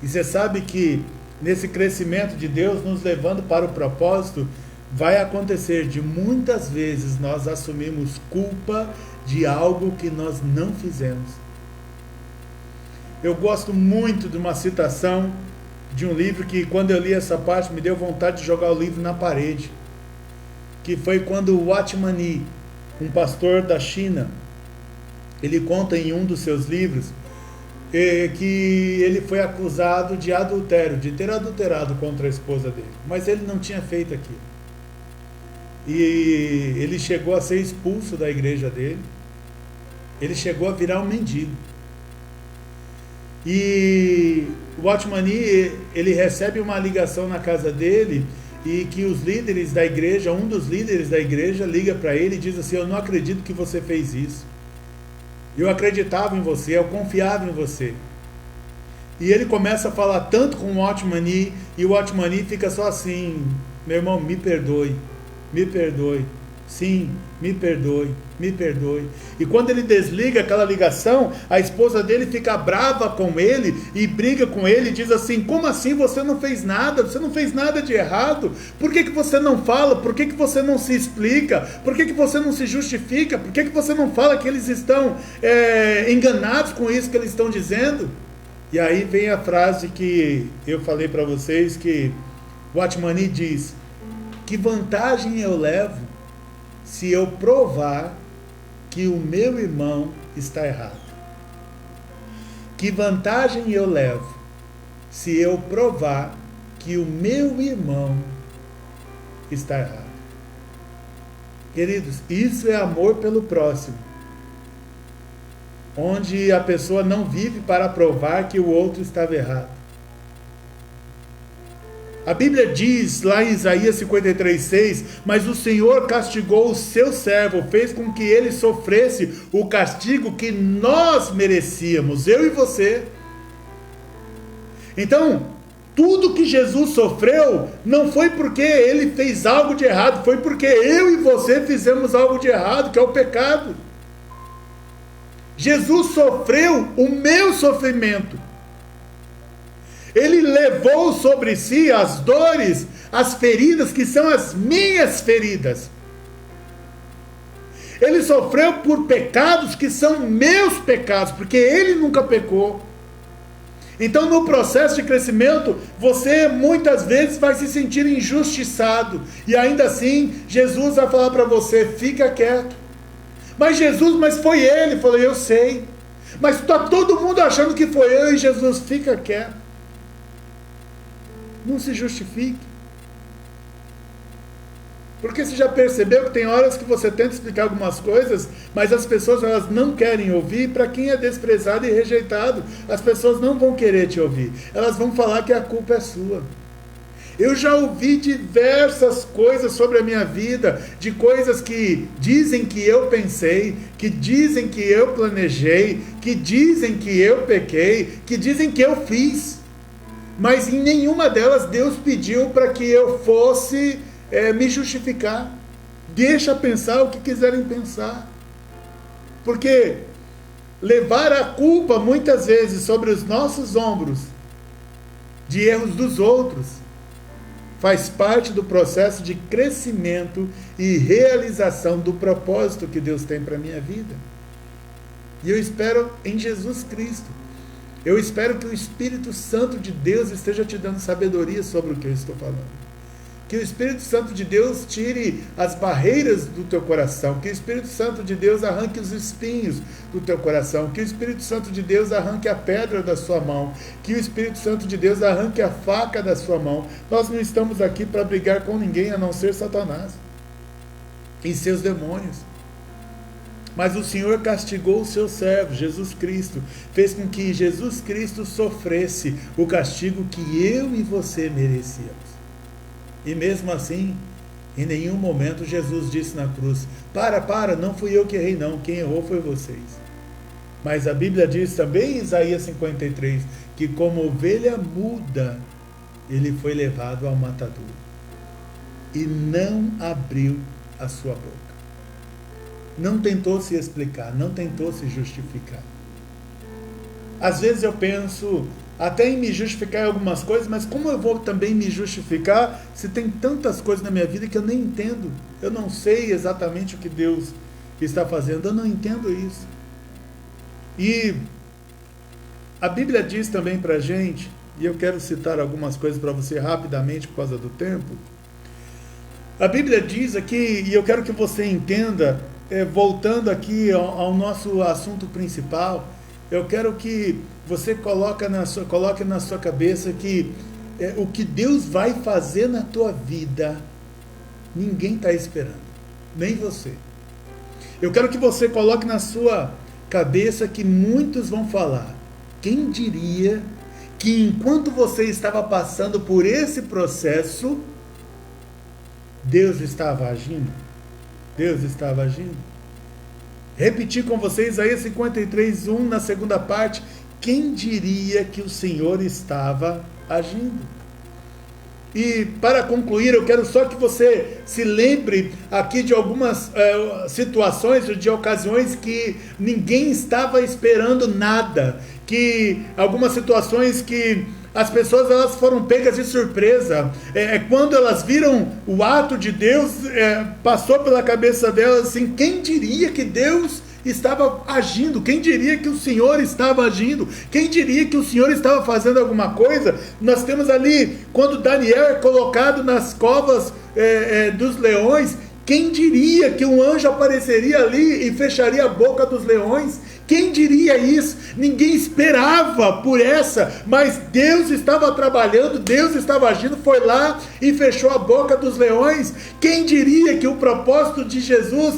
E você sabe que nesse crescimento de Deus, nos levando para o propósito, vai acontecer de muitas vezes nós assumimos culpa de algo que nós não fizemos. Eu gosto muito de uma citação de um livro que, quando eu li essa parte, me deu vontade de jogar o livro na parede, que foi quando o Watchman Nee, um pastor da China, ele conta em um dos seus livros que ele foi acusado de adultério, de ter adulterado contra a esposa dele, mas ele não tinha feito aquilo. E ele chegou a ser expulso da igreja dele, ele chegou a virar um mendigo. E o Watchman Nee, ele recebe uma ligação na casa dele, e que os líderes da igreja, um dos líderes da igreja liga para ele e diz assim: eu não acredito que você fez isso, eu acreditava em você, eu confiava em você. E ele começa a falar tanto com o Watchman Nee, e o Watchman Nee fica só assim: meu irmão, me perdoe, sim, me perdoe. E quando ele desliga aquela ligação, a esposa dele fica brava com ele e briga com ele e diz assim: como assim você não fez nada? Você não fez nada de errado? Por que você não fala? Por que você não se explica? Por que você não se justifica? Por que você não fala que eles estão enganados com isso que eles estão dizendo? E aí vem a frase que eu falei para vocês, que Watchman Nee diz: que vantagem eu levo se eu provar que o meu irmão está errado? Que vantagem eu levo se eu provar que o meu irmão está errado? Queridos, isso é amor pelo próximo, onde a pessoa não vive para provar que o outro estava errado. A Bíblia diz lá em Isaías 53:6, mas o Senhor castigou o seu servo, fez com que ele sofresse o castigo que nós merecíamos, eu e você. Então, tudo que Jesus sofreu não foi porque ele fez algo de errado, foi porque eu e você fizemos algo de errado, que é o pecado. Jesus sofreu o meu sofrimento. Ele levou sobre si as dores, as feridas que são as minhas feridas. Ele sofreu por pecados que são meus pecados, porque ele nunca pecou. Então, no processo de crescimento, você muitas vezes vai se sentir injustiçado. E ainda assim, Jesus vai falar para você: fica quieto. Mas Jesus, mas foi ele. Eu falei: eu sei. Mas está todo mundo achando que foi eu. E Jesus: fica quieto. Não se justifique. Porque você já percebeu que tem horas que você tenta explicar algumas coisas, mas as pessoas, elas não querem ouvir. Para quem é desprezado e rejeitado, as pessoas não vão querer te ouvir. Elas vão falar que a culpa é sua. Eu já ouvi diversas coisas sobre a minha vida, de coisas que dizem que eu pensei, que dizem que eu planejei, que dizem que eu pequei, que dizem que eu fiz. Mas em nenhuma delas Deus pediu para que eu fosse me justificar. Deixa pensar o que quiserem pensar. Porque levar a culpa muitas vezes sobre os nossos ombros de erros dos outros faz parte do processo de crescimento e realização do propósito que Deus tem para a minha vida. E eu espero em Jesus Cristo. Eu espero que o Espírito Santo de Deus esteja te dando sabedoria sobre o que eu estou falando. Que o Espírito Santo de Deus tire as barreiras do teu coração. Que o Espírito Santo de Deus arranque os espinhos do teu coração. Que o Espírito Santo de Deus arranque a pedra da sua mão. Que o Espírito Santo de Deus arranque a faca da sua mão. Nós não estamos aqui para brigar com ninguém a não ser Satanás e seus demônios. Mas o Senhor castigou o seu servo, Jesus Cristo. Fez com que Jesus Cristo sofresse o castigo que eu e você merecíamos. E mesmo assim, em nenhum momento Jesus disse na cruz: para, não fui eu que errei não, quem errou foi vocês. Mas a Bíblia diz também em Isaías 53, que como ovelha muda, ele foi levado ao matadouro. E não abriu a sua boca. Não tentou se explicar, não tentou se justificar. às vezes eu penso até em me justificar em algumas coisas, mas como eu vou também me justificar se tem tantas coisas na minha vida que eu nem entendo? Eu não sei exatamente o que Deus está fazendo, eu não entendo isso. E a Bíblia diz também para a gente, e eu quero citar algumas coisas para você rapidamente por causa do tempo. A Bíblia diz aqui, e eu quero que você entenda, voltando aqui ao nosso assunto principal, eu quero que você coloque na sua cabeça que o que Deus vai fazer na tua vida, ninguém está esperando, nem você. Eu quero que você coloque na sua cabeça que muitos vão falar, quem diria que enquanto você estava passando por esse processo, Deus estava agindo? Deus estava agindo. Repetir com vocês Isaías 53:1 na segunda parte. Quem diria que o Senhor estava agindo? E para concluir, eu quero só que você se lembre aqui de algumas situações, de ocasiões que ninguém estava esperando nada, que algumas situações que as pessoas elas foram pegas de surpresa. Quando elas viram o ato de Deus, passou pela cabeça delas assim, quem diria que Deus estava agindo? Quem diria que o Senhor estava agindo? Quem diria que o Senhor estava fazendo alguma coisa? Nós temos ali, quando Daniel é colocado nas covas dos leões, quem diria que um anjo apareceria ali e fecharia a boca dos leões? Quem diria isso? Ninguém esperava por essa, mas Deus estava trabalhando, Deus estava agindo, foi lá e fechou a boca dos leões. Quem diria que o propósito de Jesus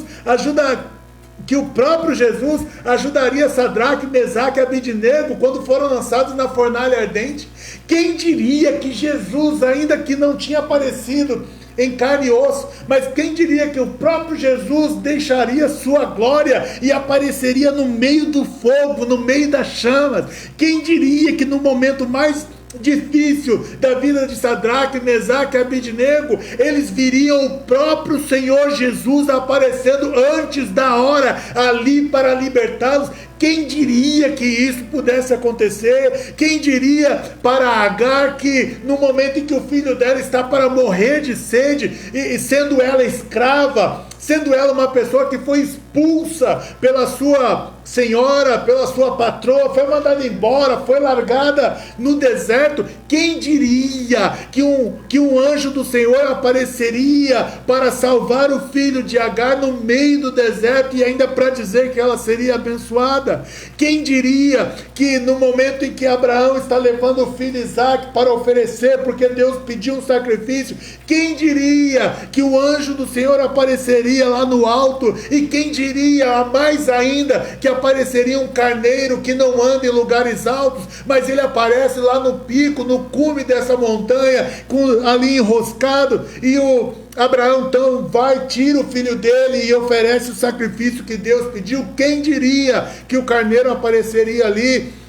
que o próprio Jesus ajudaria Sadraque, Mesaque e Abednego quando foram lançados na fornalha ardente? Quem diria que Jesus, ainda que não tinha aparecido em carne e osso, mas quem diria que o próprio Jesus deixaria sua glória e apareceria no meio do fogo, no meio das chamas? Quem diria que no momento mais difícil da vida de Sadraque, Mesaque e Abednego, eles viriam o próprio Senhor Jesus aparecendo antes da hora ali para libertá-los? Quem diria que isso pudesse acontecer? Quem diria para Agar que no momento em que o filho dela está para morrer de sede, e sendo ela escrava, sendo ela uma pessoa que foi expulsa pela sua senhora, pela sua patroa, foi mandada embora, foi largada no deserto, quem diria que um anjo do Senhor apareceria para salvar o filho de Agar no meio do deserto e ainda para dizer que ela seria abençoada? Quem diria que no momento em que Abraão está levando o filho Isaque para oferecer, porque Deus pediu um sacrifício, quem diria que o anjo do Senhor apareceria lá no alto? E quem diria, mais ainda, que apareceria um carneiro que não anda em lugares altos, mas ele aparece lá no pico, no cume dessa montanha, ali enroscado, e o Abraão então vai, tira o filho dele e oferece o sacrifício que Deus pediu. Quem diria que o carneiro apareceria ali?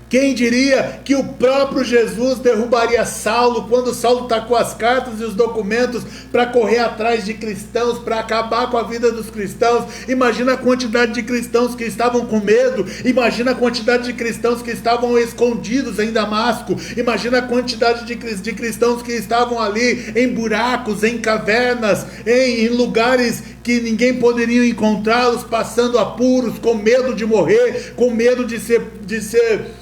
Quem diria que o próprio Jesus derrubaria Saulo, quando Saulo está com as cartas e os documentos para correr atrás de cristãos, para acabar com a vida dos cristãos? Imagina a quantidade de cristãos que estavam com medo, imagina a quantidade de cristãos que estavam escondidos em Damasco, imagina a quantidade de cristãos que estavam ali em buracos, em cavernas, em lugares que ninguém poderia encontrá-los, passando apuros, com medo de morrer, com medo de ser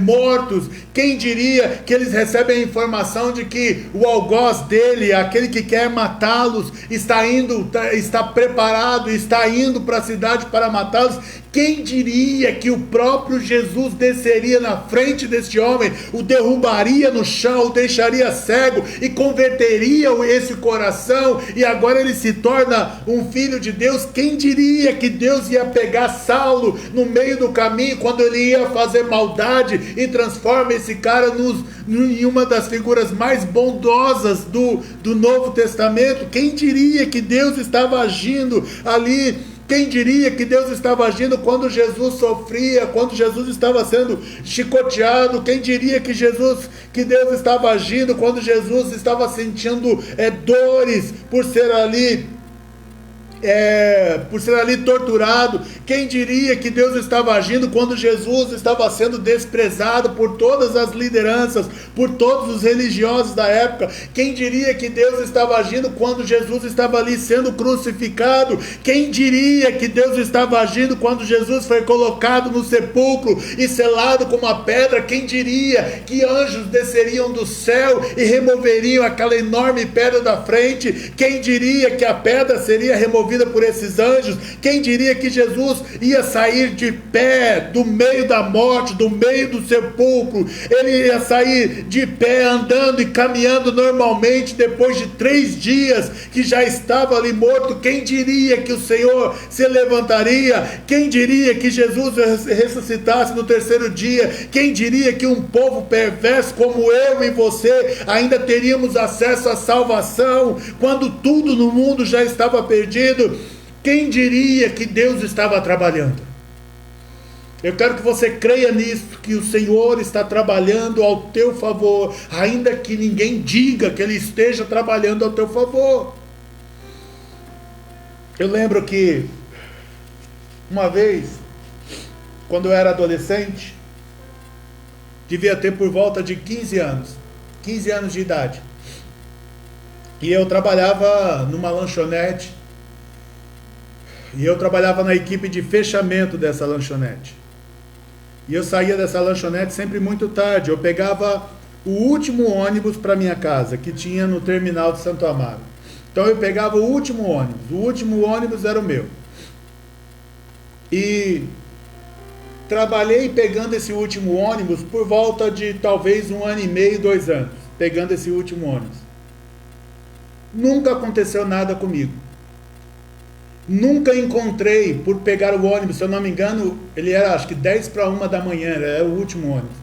mortos. Quem diria que eles recebem a informação de que o algoz dele, aquele que quer matá-los, está preparado, está indo para a cidade para matá-los? Quem diria que o próprio Jesus desceria na frente deste homem, o derrubaria no chão, o deixaria cego e converteria esse coração, e agora ele se torna um filho de Deus? Quem diria que Deus ia pegar Saulo no meio do caminho, quando ele ia fazer maldade, e transforma esse cara em uma das figuras mais bondosas do Novo Testamento? Quem diria que Deus estava agindo ali? Quem diria que Deus estava agindo quando Jesus sofria, quando Jesus estava sendo chicoteado? Quem diria que Deus estava agindo quando Jesus estava sentindo dores por ser ali por ser ali torturado. Quem diria que Deus estava agindo quando Jesus estava sendo desprezado por todas as lideranças, por todos os religiosos da época? Quem diria que Deus estava agindo quando Jesus estava ali sendo crucificado? Quem diria que Deus estava agindo quando Jesus foi colocado no sepulcro e selado com uma pedra? Quem diria que anjos desceriam do céu e removeriam aquela enorme pedra da frente? Quem diria que a pedra seria removida por esses anjos? Quem diria que Jesus ia sair de pé do meio da morte, do meio do sepulcro? Ele ia sair de pé, andando e caminhando normalmente depois de 3 dias que já estava ali morto. Quem diria que o Senhor se levantaria? Quem diria que Jesus ressuscitasse no 3º dia? Quem diria que um povo perverso como eu e você ainda teríamos acesso à salvação quando tudo no mundo já estava perdido? Quem diria que Deus estava trabalhando? Eu quero que você creia nisso, que o Senhor está trabalhando ao teu favor, ainda que ninguém diga que Ele esteja trabalhando ao teu favor. Eu lembro que uma vez, quando eu era adolescente, devia ter por volta de 15 anos de idade, e eu trabalhava numa lanchonete, e eu trabalhava na equipe de fechamento dessa lanchonete. E eu saía dessa lanchonete sempre muito tarde. Eu pegava o último ônibus para minha casa, que tinha no terminal de Santo Amaro. Então eu pegava o último ônibus era o meu. E trabalhei pegando esse último ônibus por volta de talvez 1 ano e meio, 2 anos, pegando esse último ônibus. Nunca aconteceu nada comigo. Nunca encontrei, por pegar o ônibus, se eu não me engano, ele era acho que 10 para 1 da manhã, era o último ônibus.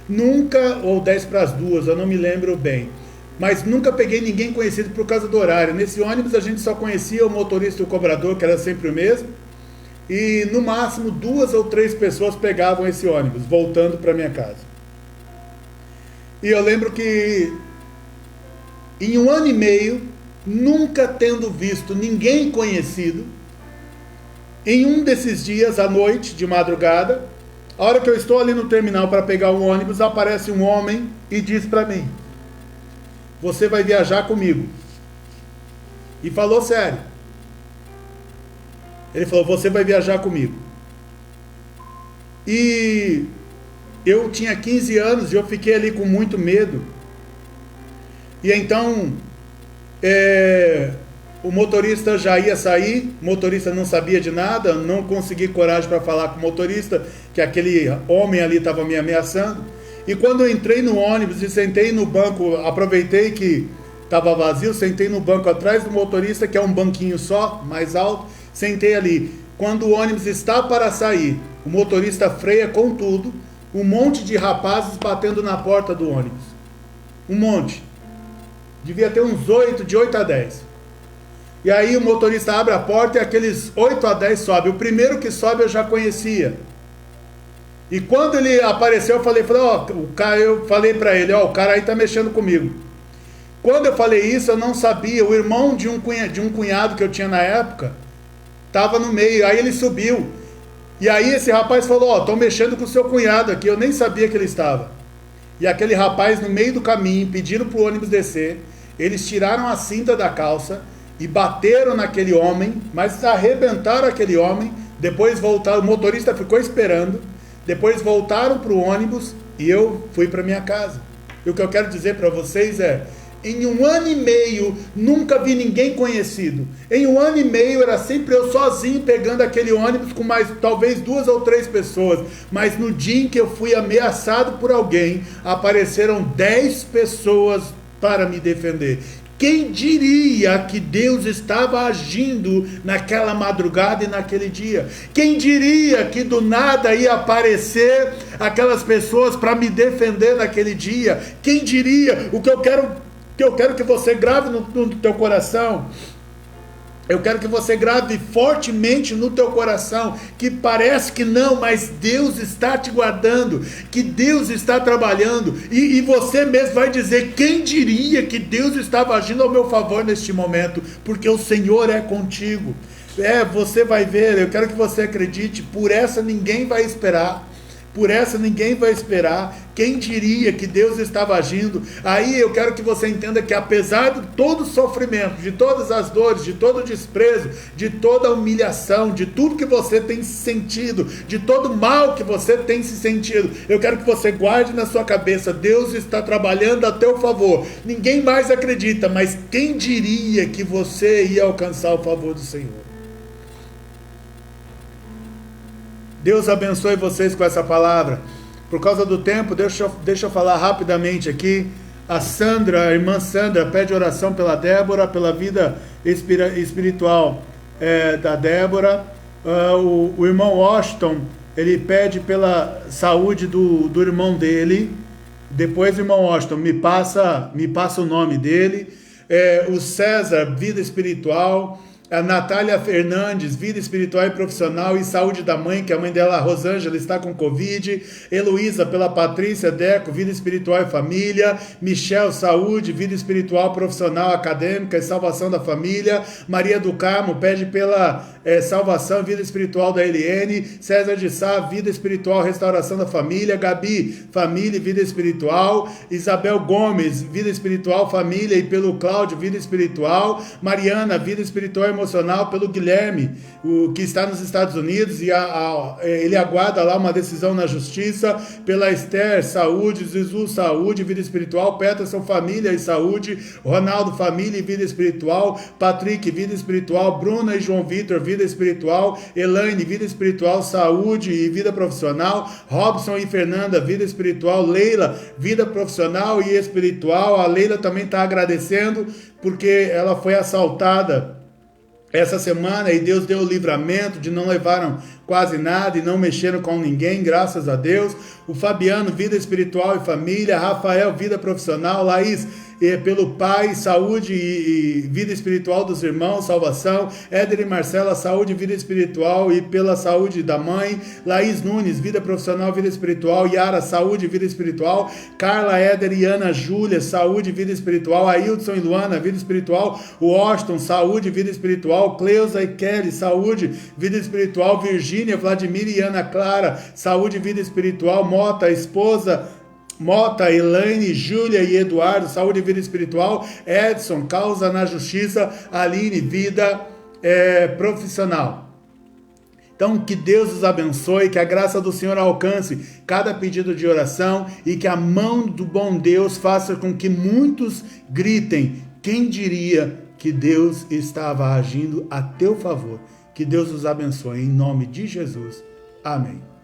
Nunca, ou 10 para as 2, eu não me lembro bem. Mas nunca peguei ninguém conhecido por causa do horário. Nesse ônibus a gente só conhecia o motorista e o cobrador, que era sempre o mesmo. E no máximo 2 ou 3 pessoas pegavam esse ônibus, voltando para minha casa. E eu lembro que em 1 ano e meio, nunca tendo visto ninguém conhecido, em um desses dias, à noite, de madrugada, a hora que eu estou ali no terminal para pegar o ônibus, aparece um homem e diz para mim: você vai viajar comigo. E falou sério. Ele falou: você vai viajar comigo. E eu tinha 15 anos e eu fiquei ali com muito medo. E então o motorista já ia sair, o motorista não sabia de nada, não consegui coragem para falar com o motorista, que aquele homem ali estava me ameaçando. E quando eu entrei no ônibus e sentei no banco, aproveitei que estava vazio, sentei no banco atrás do motorista, que é um banquinho só, mais alto, sentei ali. Quando o ônibus está para sair, o motorista freia com tudo, um monte de rapazes batendo na porta do ônibus. Um monte. Devia ter uns 8, de 8 a 10. E aí o motorista abre a porta e aqueles 8 a 10 sobem. O primeiro que sobe eu já conhecia. E quando ele apareceu, eu falei, eu falei para ele, o cara aí tá mexendo comigo. Quando eu falei isso, eu não sabia. O irmão de um cunhado que eu tinha na época estava no meio. Aí ele subiu. E aí esse rapaz falou, tô mexendo com o seu cunhado aqui. Eu nem sabia que ele estava. E aquele rapaz, no meio do caminho, pediram pro ônibus descer. Eles tiraram a cinta da calça e bateram naquele homem, mas arrebentaram aquele homem. Depois voltaram, o motorista ficou esperando. Depois voltaram para o ônibus e eu fui para minha casa. E o que eu quero dizer para vocês é, em 1 ano e meio, nunca vi ninguém conhecido. Em 1 ano e meio, era sempre eu sozinho pegando aquele ônibus com mais, talvez 2 ou 3 pessoas. Mas no dia em que eu fui ameaçado por alguém, apareceram 10 pessoas para me defender. Quem diria que Deus estava agindo naquela madrugada e naquele dia? Quem diria que do nada ia aparecer aquelas pessoas para me defender naquele dia? Quem diria? O que eu quero que você grave no teu coração. Eu quero que você grave fortemente no teu coração, que parece que não, mas Deus está te guardando, que Deus está trabalhando, e você mesmo vai dizer, quem diria que Deus estava agindo ao meu favor neste momento, porque o Senhor é contigo. Você vai ver, eu quero que você acredite, por essa ninguém vai esperar. Por essa ninguém vai esperar. Quem diria que Deus estava agindo? Aí eu quero que você entenda que apesar de todo o sofrimento, de todas as dores, de todo o desprezo, de toda a humilhação, de tudo que você tem sentido, de todo o mal que você tem se sentido, eu quero que você guarde na sua cabeça, Deus está trabalhando a teu favor. Ninguém mais acredita, mas quem diria que você ia alcançar o favor do Senhor? Deus abençoe vocês com essa palavra. Por causa do tempo, deixa eu falar rapidamente aqui. A irmã Sandra, pede oração pela Débora, pela vida espiritual da Débora. O irmão Washington, ele pede pela saúde do irmão dele. Depois, irmão Washington, me passa o nome dele. O César, vida espiritual. A Natália Fernandes, vida espiritual e profissional e saúde da mãe, que a mãe dela, a Rosângela, está com Covid. Heloísa, pela Patrícia Deco, vida espiritual e família. Michel, saúde, vida espiritual, profissional, acadêmica e salvação da família. Maria do Carmo, pede pela salvação e vida espiritual da Eliane. César de Sá, vida espiritual, restauração da família. Gabi, família e vida espiritual. Isabel Gomes, vida espiritual, família e pelo Cláudio, vida espiritual. Mariana, vida espiritual e emocional, pelo Guilherme, que está nos Estados Unidos e ele aguarda lá uma decisão na justiça. Pela Esther, saúde. Jesus, saúde, vida espiritual. Peterson, família e saúde. Ronaldo, família e vida espiritual. Patrick, vida espiritual. Bruna e João Vitor, vida espiritual. Elaine, vida espiritual, saúde e vida profissional. Robson e Fernanda, vida espiritual. Leila, vida profissional e espiritual. A Leila também está agradecendo porque ela foi assaltada essa semana e Deus deu o livramento de não levaram quase nada e não mexeram com ninguém, graças a Deus. O Fabiano, vida espiritual e família. Rafael, vida profissional. Laís, pelo pai, saúde e vida espiritual dos irmãos, salvação. Éder e Marcela, saúde e vida espiritual e pela saúde da mãe. Laís Nunes, vida profissional, vida espiritual. Yara, saúde e vida espiritual. Carla, Éder e Ana Júlia, saúde e vida espiritual. Ailton e Luana, vida espiritual. Washington, saúde e vida espiritual. Cleusa e Kelly, saúde, vida espiritual. Virgínia, Vladimir e Ana Clara, saúde e vida espiritual. Mota, esposa, Mota, Elaine, Júlia e Eduardo, saúde e vida espiritual. Edson, causa na justiça. Aline, vida profissional. Então, que Deus os abençoe, que a graça do Senhor alcance cada pedido de oração e que a mão do bom Deus faça com que muitos gritem: quem diria que Deus estava agindo a teu favor? Que Deus os abençoe, em nome de Jesus. Amém.